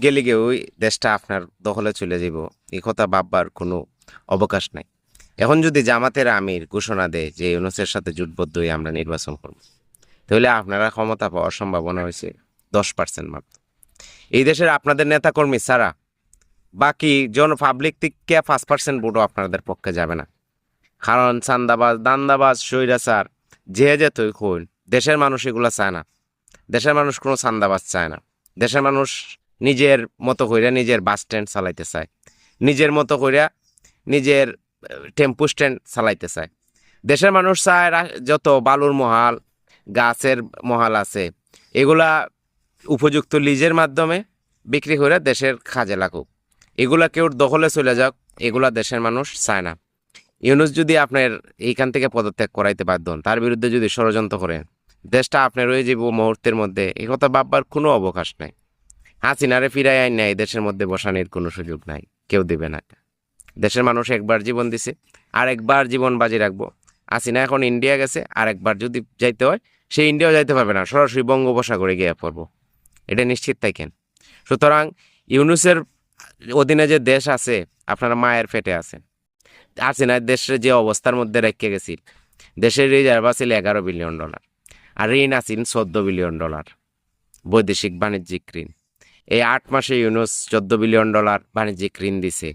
গেলে গিয়ে ওই দেশটা আপনার দখলে চলে যাব, এই কথা ভাববার কোনো অবকাশ নাই। এখন যদি জামাতের আমির ঘোষণা দেয় যে ইউনূসের সাথে জোটবদ্ধ হয়ে আমরা নির্বাচন করব, তাহলে আপনারা ক্ষমতা পাওয়ার সম্ভাবনা হয়েছে 10% মাত্র। এই দেশের আপনাদের নেতাকর্মী ছাড়া বাকি পাবলিক থেকে 5% ভোটও আপনাদের পক্ষে যাবে না। কারণ চান্দাবাজ, দান্দাবাজ, স্বৈরাচার যে যেত হইন, দেশের মানুষ এগুলা চায় না। দেশের মানুষ কোনো চান্দাবাজ চায় না। দেশের মানুষ নিজের মতো কইরা নিজের বাস স্ট্যান্ড চালাইতে চায়, নিজের মতো কইরা নিজের টেম্পু স্ট্যান্ড চালাইতে চায়। দেশের মানুষ চায় যত বালুর মহাল, গাছের মহাল আছে, এগুলা উপযুক্ত লিজের মাধ্যমে বিক্রি করে দেশের কাজে লাগুক। এগুলা কেউ দখলে চলে যাক, এগুলা দেশের মানুষ চায় না। ইউনূস যদি আপনার এইখান থেকে পদত্যাগ করাইতে বাধ্য হন, তার বিরুদ্ধে যদি ষড়যন্ত্র করেন, দেশটা আপনার রয়ে যাব মুহূর্তের মধ্যে, এই কথা ভাববার কোনো অবকাশ নাই। হাসিনারে ফিরাই আইন নাই, দেশের মধ্যে বসানোর কোনো সুযোগ নাই, কেউ দিবে না। দেশের মানুষ একবার জীবন দিছে, আর একবার জীবন বাজি রাখবো। হাসিনা এখন ইন্ডিয়া গেছে, আর একবার যদি যাইতে হয় সে ইন্ডিয়াও যাইতে পারবে না, সরাসরি বঙ্গোপসাগরে গিয়ে পড়বো, এটা নিশ্চিত থাকেন। সুতরাং ইউনূসের অধীনে যে দেশ আছে, আপনারা মায়ের পেটে আছেন। হাসিনা দেশের যে অবস্থার মধ্যে রেখে গেছিল, দেশের রিজার্ভ আছিল $11 বিলিয়ন, আর ঋণ আছিল $14 বিলিয়ন, বৈদেশিক বাণিজ্যিক ঋণ। এই 8 মাসে ইউনূস $14 বিলিয়ন বাণিজ্যিক ঋণ দিছে,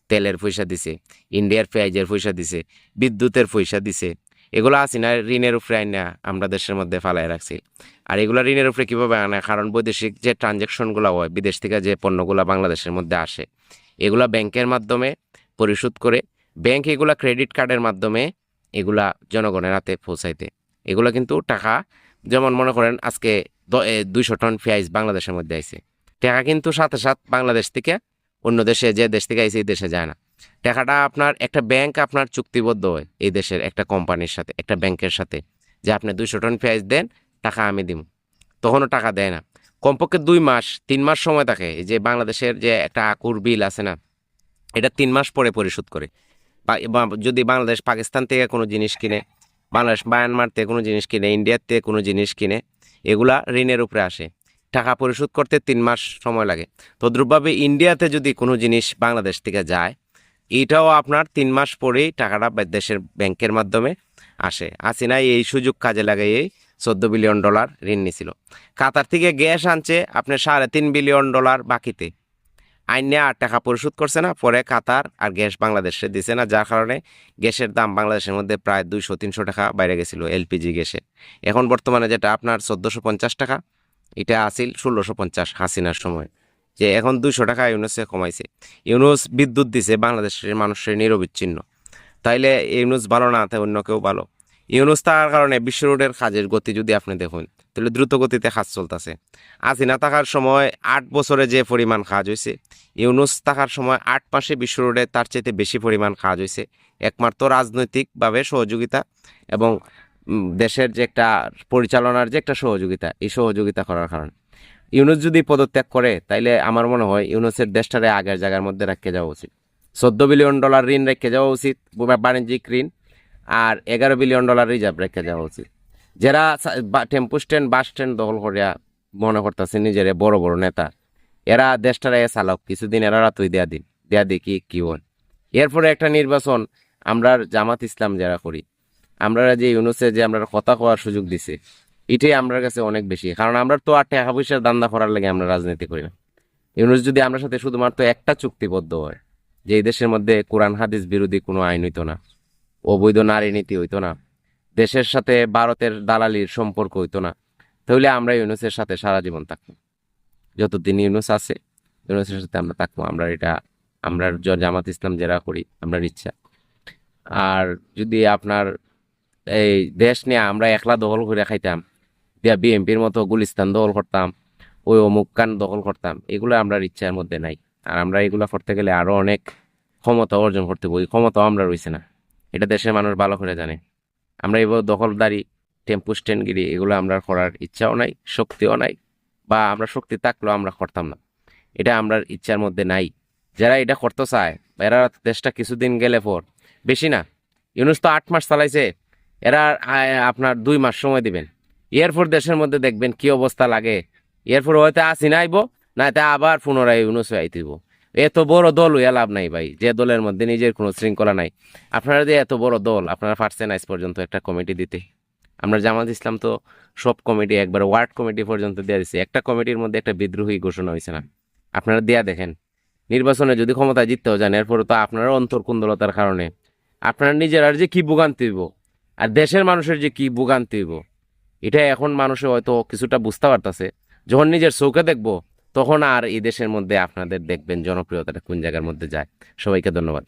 তেলের পয়সা দিছে, ইন্ডিয়ার পেঁয়াজের পয়সা দিছে, বিদ্যুতের পয়সা দিছে। এগুলো হাসিনা ঋণের উপরে আইনা আমরা দেশের মধ্যে ফালাই রাখছি। আর এগুলো ঋণের উপরে কীভাবে আনে? কারণ বৈদেশিক যে ট্রানজ্যাকশনগুলো হয়, বিদেশ থেকে যে পণ্যগুলো বাংলাদেশের মধ্যে আসে, এগুলা ব্যাংকের মাধ্যমে পরিশোধ করে, ব্যাংক এগুলা ক্রেডিট কার্ডের মাধ্যমে এগুলা জনগণের হাতে পৌঁছাইতে। এগুলো কিন্তু টাকা, যেমন মনে করেন আজকে 200 টন পেঁয়াজ বাংলাদেশের মধ্যে আইছে, টাকা কিন্তু সাথে সাথে বাংলাদেশ থেকে অন্য দেশে, যে দেশ থেকে আইছে এই দেশে যায় না। টাকাটা আপনার একটা ব্যাংক আপনার চুক্তিবদ্ধ হয় এই দেশের একটা কোম্পানির সাথে, একটা ব্যাংকের সাথে, যে আপনি 200 টন পেঁয়াজ দেন, টাকা আমি দিব। তখনও টাকা দেয় না, কমপক্ষে 2 মাস 3 মাস সময় থাকে। এই যে বাংলাদেশের যে একটা আকুর বিল আছে না, এটা 3 মাস পরে পরিশোধ করে। যদি বাংলাদেশ পাকিস্তান থেকে কোনো জিনিস কিনে, বাংলাদেশ মায়ানমার থেকে কোনো জিনিস কিনে, ইন্ডিয়ার থেকে কোনো জিনিস কিনে, এগুলা ঋণের উপরে আসে, টাকা পরিশোধ করতে 3 মাস সময় লাগে। তদ্রূপভাবে ইন্ডিয়াতে যদি কোনো জিনিস বাংলাদেশ থেকে যায়, এটাও আপনার 3 মাস পরেই টাকাটা দেশের ব্যাংকের মাধ্যমে আসে। হাসিনা এই সুযোগ কাজে লাগাইয়েই $14 বিলিয়ন ঋণ নিছিল। কাতার থেকে গ্যাস আনছে আপনার $3.5 বিলিয়ন বাকিতে, আইনে আর টাকা পরিশোধ করছে না, পরে কাতার আর গ্যাস বাংলাদেশে দিছে না, যার কারণে গ্যাসের দাম বাংলাদেশের মধ্যে প্রায় 200-300 টাকা বাইরে গেছিল এলপিজি গ্যাসে। এখন বর্তমানে যেটা আপনার 1450 টাকা, এটা আসিল 1650 হাসিনার সময়, যে এখন 200 টাকা ইউনূসে কমাইছে। ইউনূস বিদ্যুৎ দিছে বাংলাদেশের মানুষের নিরবিচ্ছিন্ন। তাইলে ইউনূস ভালো না, তাই অন্য কেউ ভালো? ইউনূস থাকার কারণে বিশ্ব রোডের কাজের গতি যদি আপনি দেখুন, তাহলে দ্রুত গতিতে কাজ চলতেছে। হাসিনা থাকার সময় 8 বছরে যে পরিমাণ কাজ হয়েছে, ইউনূস থাকার সময় 8 মাসে বিশ্ব রোডে তার চাইতে বেশি পরিমাণ কাজ হয়েছে। একমাত্র রাজনৈতিকভাবে সহযোগিতা এবং দেশের যে একটা পরিচালনার যে একটা সহযোগিতা, এই সহযোগিতা করার কারণে। ইউনূস যদি পদত্যাগ করে, তাইলে আমার মনে হয় ইউনূসের দেশটারে আগের জায়গার মধ্যে রেখে যাওয়া উচিত। $14 বিলিয়ন ঋণ রেখে যাওয়া উচিত, বাণিজ্যিক ঋণ, আর $11 বিলিয়ন রিজার্ভ রেখে যাওয়া উচিত। যারা টেম্পু স্ট্যান্ড, বাস স্ট্যান্ড দখল করিয়া মনে করতেছে নিজের বড় বড় নেতা, এরা দেশটারে চালক, কিছুদিন এরা তুই দেয়া দেখি কি হয়। এরপরে একটা নির্বাচন আমরা জামাত ইসলাম যারা করি, আমরা যে ইউনূসে যে আমরা কথা কওয়ার সুযোগ দিছে, এটাই আমার কাছে অনেক বেশি। কারণ আমরা তো আর টাকা পয়সার দান্দা করার লাগে আমরা রাজনীতি করি না। ইউনূস যদি আমরা সাথে শুধুমাত্র একটা চুক্তিবদ্ধ হয়, যে এই দেশের মধ্যে কোরআন হাদিস বিরোধী কোনো আইন হইতো না, অবৈধ নারী নীতি হইতো না, দেশের সাথে ভারতের দালালির সম্পর্ক হইতো না, তাহলে আমরা ইউনূসের সাথে সারা জীবন থাকবো। যতদিন ইউনূস আছে, ইউনূসের সাথে আমরা থাকবো। আমরা জামাত ইসলাম যারা করি, আমরা ইচ্ছা। আর যদি আপনার এই দেশ নিয়ে আমরা একলা দখল করে খাইতাম, দিয়া বিএনপির মতো গুলিস্তান দখল করতাম, ওই অমুক কান দখল করতাম, এগুলো আমরা ইচ্ছার মধ্যে নাই। আর আমরা এগুলো করতে গেলে আরো অনেক ক্ষমতা অর্জন করতে বই, ক্ষমতাও আমরা রয়েছে না, এটা দেশের মানুষ ভালো করে জানে। আমরা এবার দখলদারি, টেম্পু স্ট্যান্ডগিরি, এগুলো আমরা করার ইচ্ছাও নাই, শক্তিও নাই, বা আমরা শক্তি থাকলেও আমরা করতাম না, এটা আমরা ইচ্ছার মধ্যে নাই। যারা এটা করতে চায়, এরা দেশটা কিছুদিন গেলে পর, বেশি না, ইউনূস তো 8 মাস চালাইছে, এরা আপনার 2 মাস সময় দিবেন, এরপর দেশের মধ্যে দেখবেন কি অবস্থা লাগে। এরপর হয়তো হাসিনা আইব, না তা আবার পুনরায় ইউনুসে আইতেইব। এত বড় দল হইয়া লাভ নাই ভাই, যে দলের মধ্যে নিজের কোনো শৃঙ্খলা নাই। আপনারা যে এত বড় দল, আপনারা পারছেন আজ পর্যন্ত একটা কমিটি দিতে। আমরা জামাত ইসলাম তো সব কমিটি একবার ওয়ার্ড কমিটি পর্যন্ত দেওয়া দিচ্ছে, একটা কমিটির মধ্যে একটা বিদ্রোহী ঘোষণা হয়েছে না। আপনারা দেয়া দেখেন, নির্বাচনে যদি ক্ষমতা জিততেও যান, এরপরে তো আপনারা অন্তর্কুন্দলতার কারণে আপনারা নিজের যে কি ভোগান্তি হইব, আর দেশের মানুষের যে কি ভোগান্তি হইব, এটা এখন মানুষে হয়তো কিছুটা বুঝতে পারতেছে। যখন নিজের চোখে দেখবো, তখন আর এই দেশের মধ্যে আপনাদের দেখবেন জনপ্রিয়তাটা কোন জায়গার মধ্যে যায়। সবাইকে ধন্যবাদ।